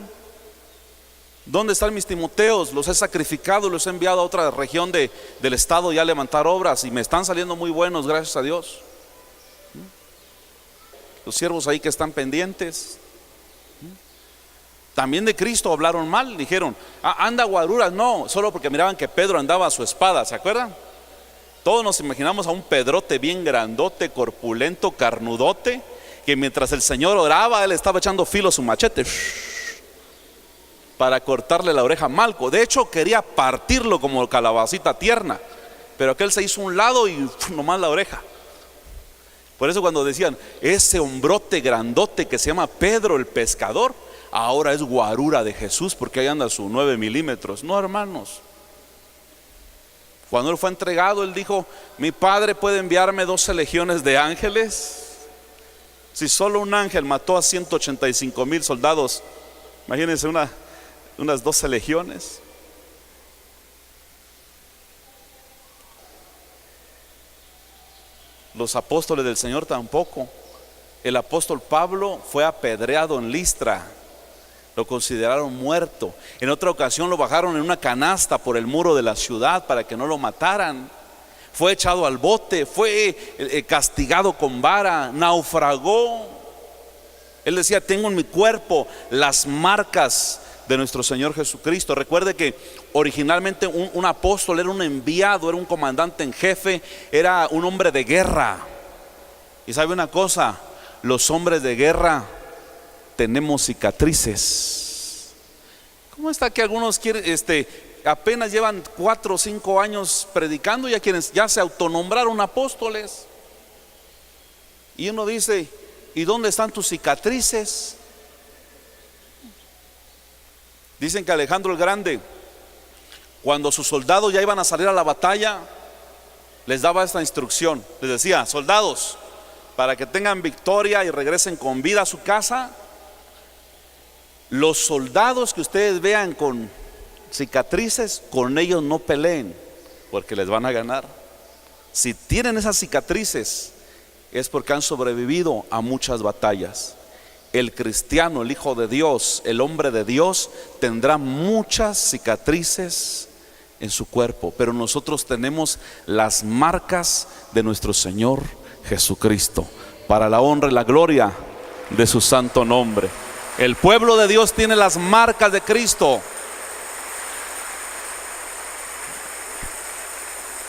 ¿Dónde están mis Timoteos? Los he sacrificado, los he enviado a otra región del estado ya a levantar obras y me están saliendo muy buenos, gracias a Dios. Los siervos ahí que están pendientes. También de Cristo hablaron mal, dijeron, anda guaruras. No, solo porque miraban que Pedro andaba a su espada, ¿se acuerdan? Todos nos imaginamos a un Pedrote bien grandote, corpulento, carnudote, que mientras el Señor oraba, él estaba echando filo a su machete para cortarle la oreja a Malco. De hecho quería partirlo como calabacita tierna, pero aquel se hizo un lado y nomás la oreja. Por eso cuando decían ese hombrote grandote que se llama Pedro el pescador, ahora es guarura de Jesús porque ahí anda su 9 milímetros. No, hermanos. Cuando Él fue entregado, Él dijo: mi Padre puede enviarme 12 legiones de ángeles. Si solo un ángel mató a 185,000 soldados, imagínense unas 12 legiones. Los apóstoles del Señor tampoco. El apóstol Pablo fue apedreado en Listra, lo consideraron muerto. En otra ocasión lo bajaron en una canasta por el muro de la ciudad para que no lo mataran. Fue echado al bote, fue castigado con vara, naufragó. Él decía: tengo en mi cuerpo las marcas de nuestro Señor Jesucristo. Recuerde que originalmente un apóstol era un enviado, era un comandante en jefe, era un hombre de guerra. Y sabe una cosa, los hombres de guerra tenemos cicatrices. ¿Cómo está que algunos quieren, apenas llevan 4 o 5 años predicando, ya se autonombraron apóstoles? Y uno dice: ¿y dónde están tus cicatrices? Dicen que Alejandro el Grande, cuando sus soldados ya iban a salir a la batalla, les daba esta instrucción. Les decía: soldados, para que tengan victoria y regresen con vida a su casa, los soldados que ustedes vean con cicatrices, con ellos no peleen, porque les van a ganar. Si tienen esas cicatrices, es porque han sobrevivido a muchas batallas. El cristiano, el hijo de Dios, el hombre de Dios, tendrá muchas cicatrices en su cuerpo, pero nosotros tenemos las marcas de nuestro Señor Jesucristo, para la honra y la gloria de su santo nombre. El pueblo de Dios tiene las marcas de Cristo.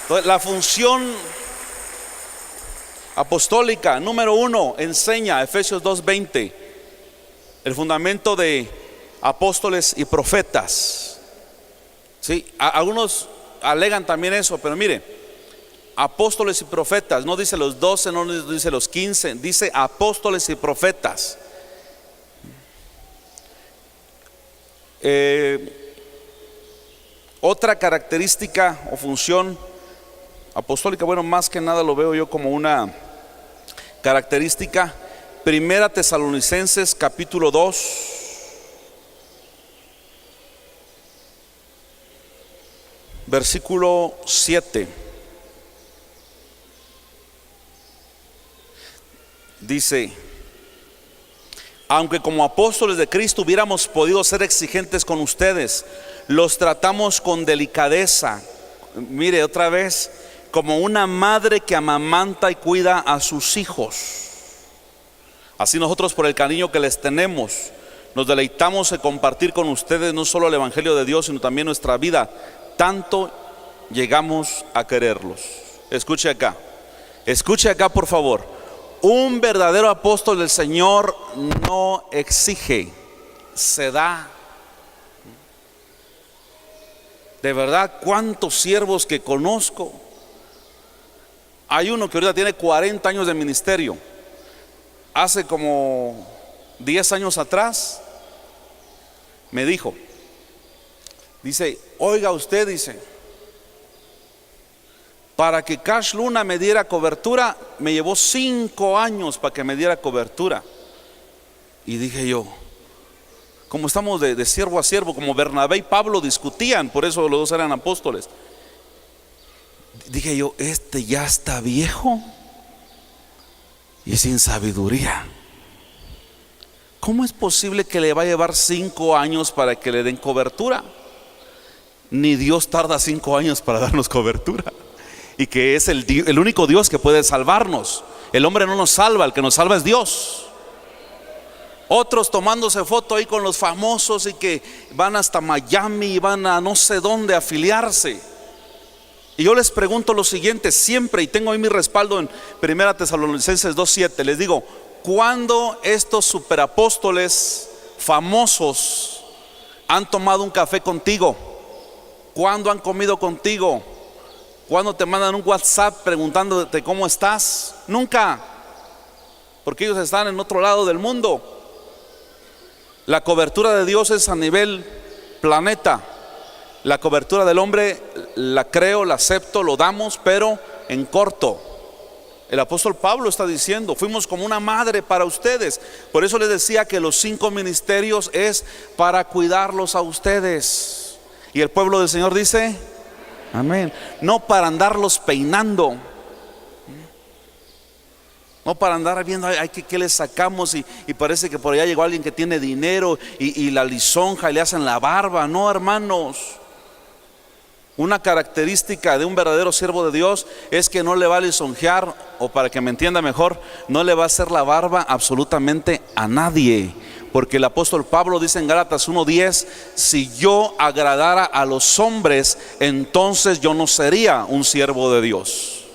Entonces, la función apostólica número 1 enseña, Efesios 2:20, el fundamento de apóstoles y profetas. Sí, algunos alegan también eso, pero mire, apóstoles y profetas, no dice los 12, no dice los 15, dice apóstoles y profetas. Otra característica o función apostólica, bueno, más que nada lo veo yo como una característica. Primera Tesalonicenses capítulo 2, versículo 7. Dice: aunque como apóstoles de Cristo hubiéramos podido ser exigentes con ustedes, los tratamos con delicadeza. Mire, otra vez, como una madre que amamanta y cuida a sus hijos. Así nosotros, por el cariño que les tenemos, nos deleitamos en compartir con ustedes no solo el evangelio de Dios, sino también nuestra vida. Tanto llegamos a quererlos. Escuche acá por favor. Un verdadero apóstol del Señor no exige, se da. De verdad, cuántos siervos que conozco. Hay uno que ahorita tiene 40 años de ministerio. Hace como 10 años atrás me dice: oiga usted, dice, para que Cash Luna me diera cobertura, me llevó 5 años para que me diera cobertura. Y dije yo, como estamos de siervo a siervo, como Bernabé y Pablo discutían, por eso los dos eran apóstoles. Dije yo, ya está viejo y sin sabiduría. ¿Cómo es posible que le va a llevar 5 años para que le den cobertura? Ni Dios tarda 5 años para darnos cobertura. Y que es el único Dios que puede salvarnos. El hombre no nos salva, el que nos salva es Dios. Otros tomándose foto ahí con los famosos y que van hasta Miami y van a no sé dónde a afiliarse. Y yo les pregunto lo siguiente siempre, y tengo ahí mi respaldo en Primera Tesalonicenses 2:7. Les digo, ¿cuándo estos superapóstoles famosos han tomado un café contigo? ¿Cuándo han comido contigo? ¿Cuándo te mandan un WhatsApp preguntándote cómo estás? Nunca, porque ellos están en otro lado del mundo. La cobertura de Dios es a nivel planeta. La cobertura del hombre la creo, la acepto, lo damos, pero en corto. El apóstol Pablo está diciendo: fuimos como una madre para ustedes. Por eso les decía que los 5 ministerios es para cuidarlos a ustedes. Y el pueblo del Señor dice: amén. No para andarlos peinando, no para andar viendo qué le sacamos y parece que por allá llegó alguien que tiene dinero y la lisonja y le hacen la barba. No, hermanos. Una característica de un verdadero siervo de Dios es que no le va a lisonjear, o para que me entienda mejor, no le va a hacer la barba absolutamente a nadie. Porque el apóstol Pablo dice en Gálatas 1:10: si yo agradara a los hombres, entonces yo no sería un siervo de Dios.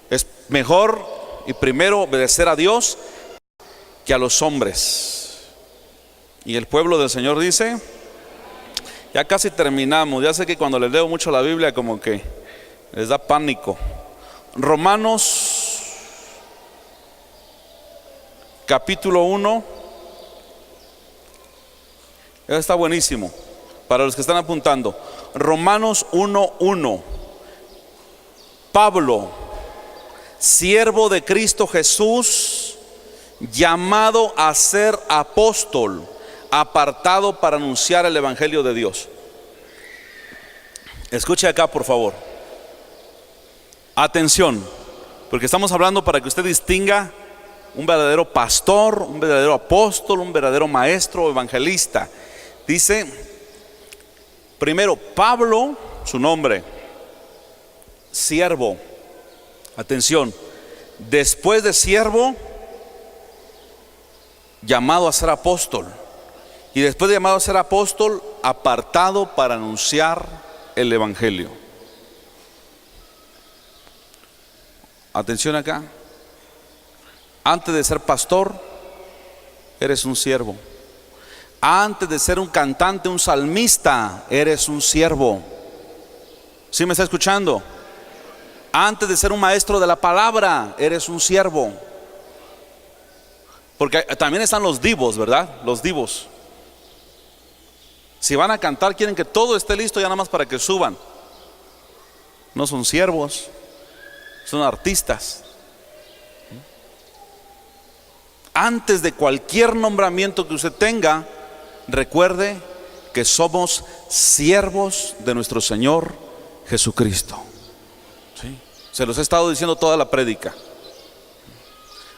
Es mejor y primero obedecer a Dios que a los hombres. Y el pueblo del Señor dice: ya casi terminamos. Ya sé que cuando les leo mucho la Biblia como que les da pánico. Romanos capítulo 1. Está buenísimo para los que están apuntando. Romanos 1:1. Pablo, siervo de Cristo Jesús, llamado a ser apóstol, apartado para anunciar el evangelio de Dios. Escuche acá, por favor. Atención, porque estamos hablando para que usted distinga un verdadero pastor, un verdadero apóstol, un verdadero maestro o evangelista. Dice primero Pablo, su nombre, siervo. Atención, después de siervo, llamado a ser apóstol. Y después de llamado a ser apóstol, apartado para anunciar el evangelio. Atención acá. Antes de ser pastor, eres un siervo. Antes de ser un cantante, un salmista, eres un siervo. ¿Sí me está escuchando? Antes de ser un maestro de la palabra, eres un siervo. Porque también están los divos, ¿verdad? Los divos. Si van a cantar, quieren que todo esté listo ya nada más para que suban. No son siervos, son artistas. Antes de cualquier nombramiento que usted tenga, recuerde que somos siervos de nuestro Señor Jesucristo. ¿Sí? Se los he estado diciendo toda la prédica.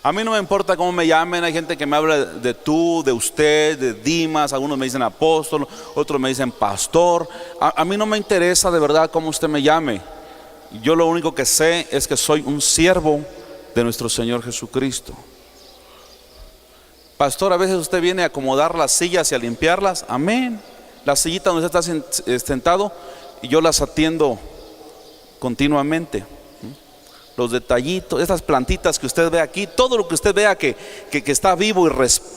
A mí no me importa cómo me llamen. Hay gente que me habla de tú, de usted, de Dimas. Algunos me dicen apóstol, otros me dicen pastor. A mí no me interesa de verdad cómo usted me llame. Yo lo único que sé es que soy un siervo de nuestro Señor Jesucristo. Pastor, a veces usted viene a acomodar las sillas y a limpiarlas. Amén. La sillita donde usted está sentado, y yo las atiendo continuamente. Los detallitos, estas plantitas que usted ve aquí, todo lo que usted vea que está vivo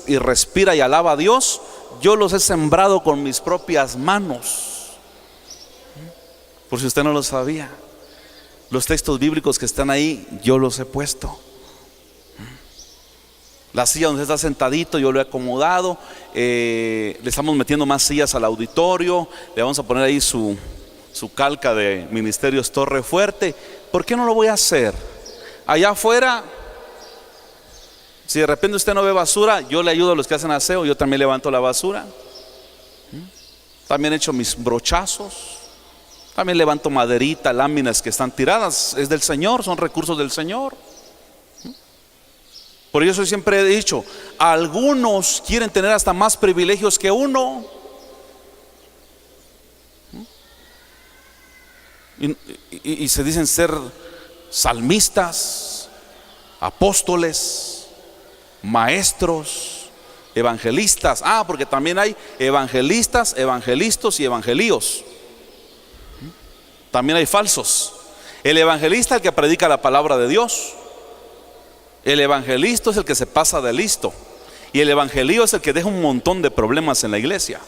y respira y alaba a Dios, yo los he sembrado con mis propias manos. Por si usted no lo sabía, los textos bíblicos que están ahí, yo los he puesto. La silla donde está sentadito, yo lo he acomodado. Le estamos metiendo más sillas al auditorio. Le vamos a poner ahí su calca de Ministerios Torre Fuerte. ¿Por qué no lo voy a hacer? Allá afuera, si de repente usted no ve basura, yo le ayudo a los que hacen aseo. Yo también levanto la basura. También he hecho mis brochazos. También levanto maderita, láminas que están tiradas. Es del Señor, son recursos del Señor. Por eso siempre he dicho, algunos quieren tener hasta más privilegios que uno. Y se dicen ser salmistas, apóstoles, maestros, evangelistas. Porque también hay evangelistas, evangelistas y evangelíos. También hay falsos. El evangelista es el que predica la palabra de Dios. El evangelista es el que se pasa de listo. Y el evangelio es el que deja un montón de problemas en la iglesia.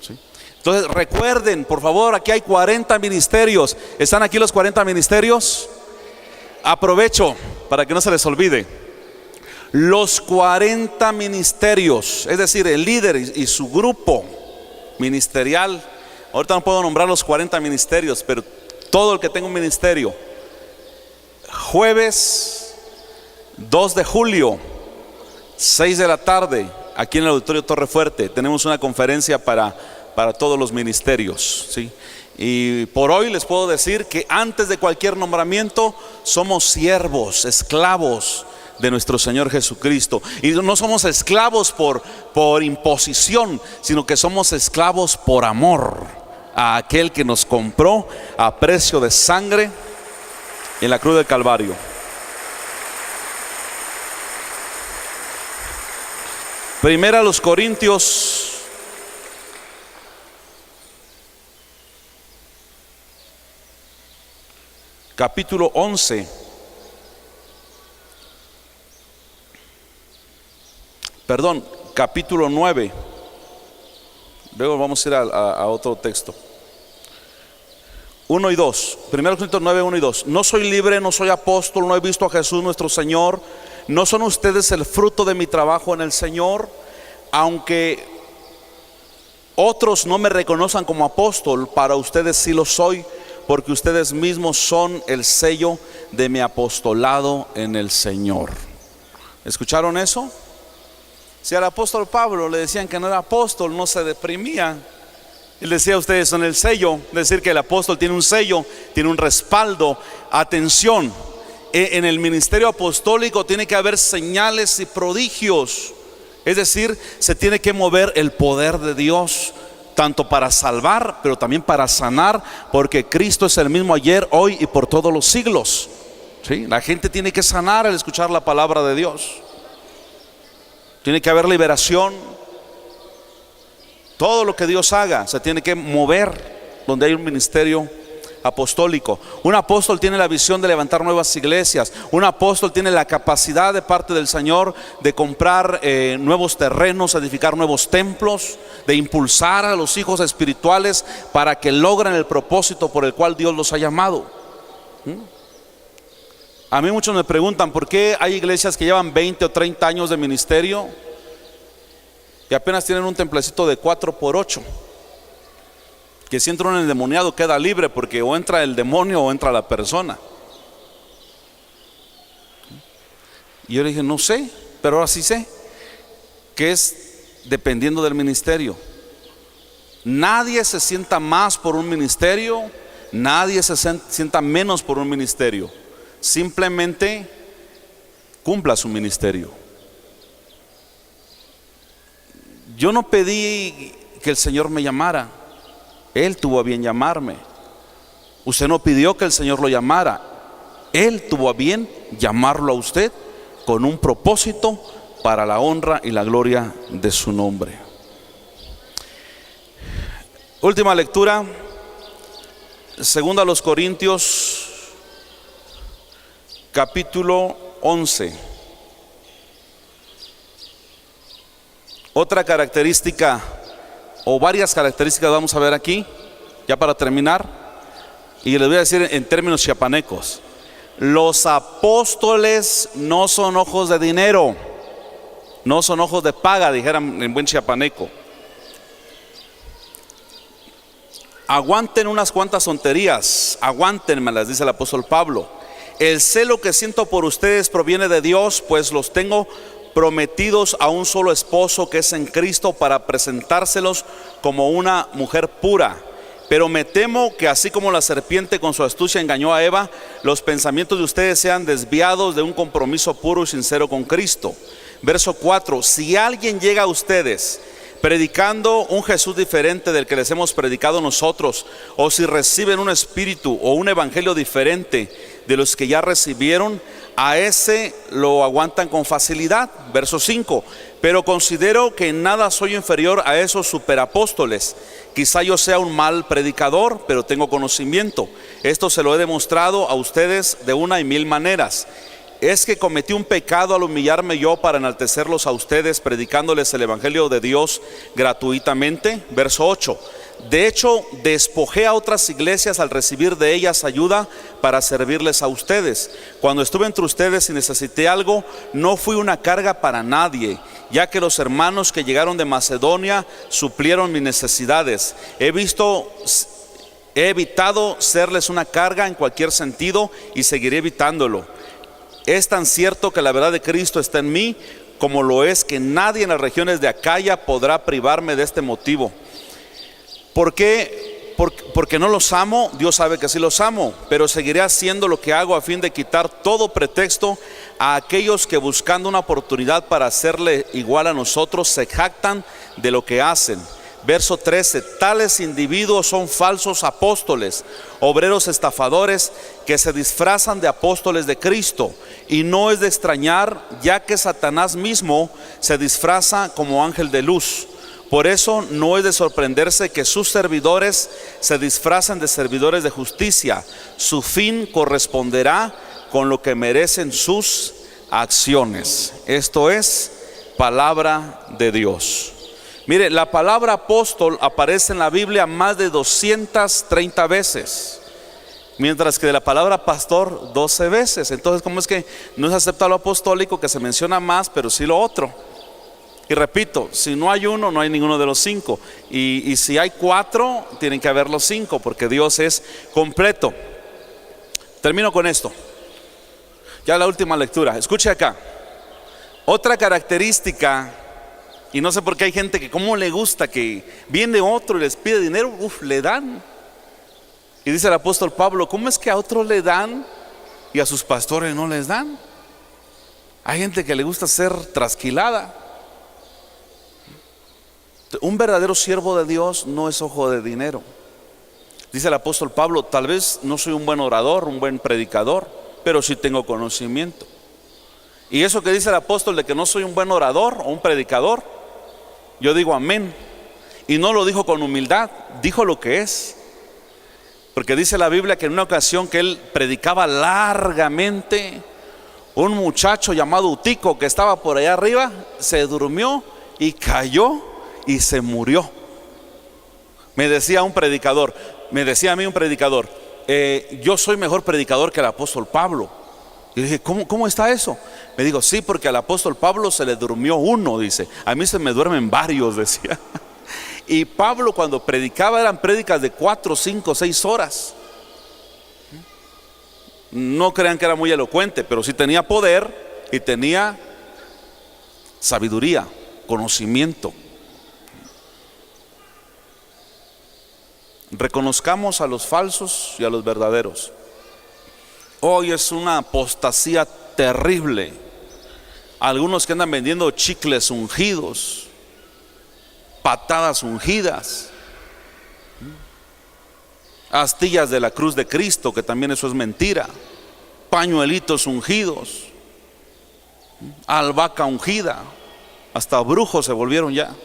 ¿Sí? Entonces recuerden, por favor, aquí hay 40 ministerios. ¿Están aquí los 40 ministerios? Aprovecho para que no se les olvide. Los 40 ministerios, es decir, el líder y su grupo ministerial. Ahorita no puedo nombrar los 40 ministerios, pero todo el que tenga un ministerio. Jueves 2 de julio, 6 de la tarde, aquí en el Auditorio Torre Fuerte, tenemos una conferencia para todos los ministerios, ¿sí? Y por hoy les puedo decir que antes de cualquier nombramiento somos siervos, esclavos de nuestro Señor Jesucristo. Y no somos esclavos por imposición, sino que somos esclavos por amor a aquel que nos compró a precio de sangre en la cruz del Calvario. Primera a los Corintios capítulo 11. Perdón, capítulo 9. Luego vamos a ir a otro texto. 1 y 2. 1 Corintios 9, 1 y 2. No soy libre, no soy apóstol, no he visto a Jesús nuestro Señor. ¿No son ustedes el fruto de mi trabajo en el Señor? Aunque otros no me reconozcan como apóstol, para ustedes sí lo soy, porque ustedes mismos son el sello de mi apostolado en el Señor. ¿Escucharon eso? Si al apóstol Pablo le decían que no era apóstol, no se deprimía. Él decía: ustedes son el sello. Es decir, que el apóstol tiene un sello, tiene un respaldo. Atención, en el ministerio apostólico tiene que haber señales y prodigios. Es decir, se tiene que mover el poder de Dios, tanto para salvar, pero también para sanar, porque Cristo es el mismo ayer, hoy y por todos los siglos, ¿sí? La gente tiene que sanar al escuchar la palabra de Dios. Tiene que haber liberación. Todo lo que Dios haga se tiene que mover donde hay un ministerio apostólico. Un apóstol tiene la visión de levantar nuevas iglesias. Un apóstol tiene la capacidad de parte del Señor de comprar nuevos terrenos, edificar nuevos templos, de impulsar a los hijos espirituales para que logren el propósito por el cual Dios los ha llamado. A mí muchos me preguntan por qué hay iglesias que llevan 20 o 30 años de ministerio y apenas tienen un templecito de 4x8, que si entra un endemoniado queda libre, porque o entra el demonio o entra la persona. Y yo le dije: no sé, pero ahora sí sé que es dependiendo del ministerio. Nadie se sienta más por un ministerio, nadie se sienta menos por un ministerio. Simplemente cumpla su ministerio. Yo no pedí que el Señor me llamara, Él tuvo a bien llamarme. Usted no pidió que el Señor lo llamara, Él tuvo a bien llamarlo a usted con un propósito para la honra y la gloria de su nombre. Última lectura, 2 a los Corintios capítulo 11. Otra característica, o varias características vamos a ver aquí, ya para terminar, y les voy a decir en términos chiapanecos. Los apóstoles no son ojos de dinero, no son ojos de paga, dijeran en buen chiapaneco. Aguanten unas cuantas tonterías, aguántenmelas, dice el apóstol Pablo. El celo que siento por ustedes proviene de Dios, pues los tengo prometidos a un solo esposo, que es en Cristo, para presentárselos como una mujer pura. Pero me temo que así como la serpiente con su astucia engañó a Eva, los pensamientos de ustedes sean desviados de un compromiso puro y sincero con Cristo. Verso 4: si alguien llega a ustedes predicando un Jesús diferente del que les hemos predicado nosotros, o si reciben un espíritu o un evangelio diferente de los que ya recibieron, a ese lo aguantan con facilidad. Verso 5: pero considero que en nada soy inferior a esos superapóstoles. Quizá yo sea un mal predicador, pero tengo conocimiento. Esto se lo he demostrado a ustedes de una y mil maneras. Es que cometí un pecado al humillarme yo para enaltecerlos a ustedes, predicándoles el evangelio de Dios gratuitamente. Verso 8: De hecho, despojé a otras iglesias al recibir de ellas ayuda para servirles a ustedes. Cuando estuve entre ustedes y necesité algo, no fui una carga para nadie, ya que los hermanos que llegaron de Macedonia suplieron mis necesidades. He evitado serles una carga en cualquier sentido y seguiré evitándolo. Es tan cierto que la verdad de Cristo está en mí, como lo es que nadie en las regiones de Acaya podrá privarme de este motivo. ¿Por qué? Porque no los amo. Dios sabe que sí los amo, pero seguiré haciendo lo que hago a fin de quitar todo pretexto a aquellos que, buscando una oportunidad para hacerle igual a nosotros, se jactan de lo que hacen. Verso 13: tales individuos son falsos apóstoles, obreros estafadores que se disfrazan de apóstoles de Cristo. Y no es de extrañar, ya que Satanás mismo se disfraza como ángel de luz. Por eso no es de sorprenderse que sus servidores se disfrazan de servidores de justicia. Su fin corresponderá con lo que merecen sus acciones. Esto es palabra de Dios. Mire, la palabra apóstol aparece en la Biblia más de 230 veces, mientras que de la palabra pastor 12 veces. Entonces, ¿cómo es que no se acepta lo apostólico, que se menciona más, pero sí lo otro? Y repito, si no hay uno, no hay ninguno de los cinco. Y si hay 4, tienen que haber los 5, porque Dios es completo. Termino con esto. Ya la última lectura. Escuche acá. Otra característica, y no sé por qué hay gente que cómo le gusta que viene otro y les pide dinero, le dan. Y dice el apóstol Pablo, ¿cómo es que a otros le dan y a sus pastores no les dan? Hay gente que le gusta ser trasquilada. Un verdadero siervo de Dios no es ojo de dinero. Dice el apóstol Pablo, tal vez no soy un buen orador, un buen predicador, pero sí tengo conocimiento. Y eso que dice el apóstol de que no soy un buen orador o un predicador, yo digo amén. Y no lo dijo con humildad, dijo lo que es. Porque dice la Biblia que en una ocasión que él predicaba largamente, un muchacho llamado Utico, que estaba por allá arriba, se durmió y cayó y se murió. Me decía a mí un predicador, yo soy mejor predicador que el apóstol Pablo. Y dije, ¿cómo está eso? Me dijo, sí, porque al apóstol Pablo se le durmió uno, dice. A mí se me duermen varios, decía. Y Pablo, cuando predicaba, eran prédicas de 4, 5, 6 horas. No crean que era muy elocuente, pero sí tenía poder y tenía sabiduría, conocimiento. Reconozcamos a los falsos y a los verdaderos. Hoy es una apostasía terrible. Algunos que andan vendiendo chicles ungidos, patadas ungidas, astillas de la cruz de Cristo, que también eso es mentira, pañuelitos ungidos, albahaca ungida, hasta brujos se volvieron ya.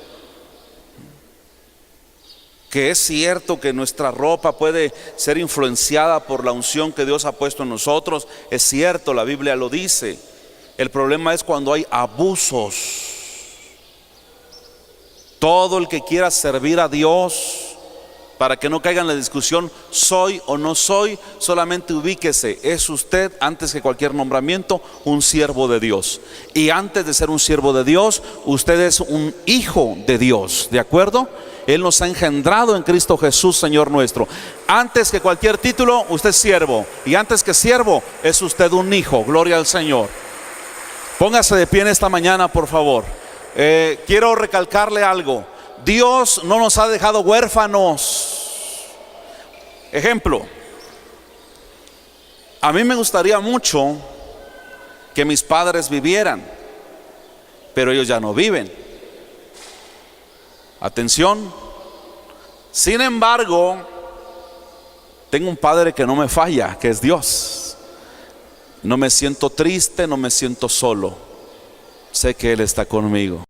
Que es cierto que nuestra ropa puede ser influenciada por la unción que Dios ha puesto en nosotros. Es cierto, la Biblia lo dice. El problema es cuando hay abusos. Todo el que quiera servir a Dios, para que no caiga en la discusión, soy o no soy, solamente ubíquese, es usted, antes que cualquier nombramiento, un siervo de Dios. Y antes de ser un siervo de Dios, usted es un hijo de Dios, ¿de acuerdo? Él nos ha engendrado en Cristo Jesús, Señor nuestro. Antes que cualquier título, usted es siervo. Y antes que siervo, es usted un hijo. Gloria al Señor. Póngase de pie en esta mañana, por favor. Quiero recalcarle algo. Dios no nos ha dejado huérfanos. Ejemplo, a mí me gustaría mucho que mis padres vivieran, pero ellos ya no viven. Atención. Sin embargo, tengo un padre que no me falla, que es Dios. No me siento triste, no me siento solo. Sé que Él está conmigo.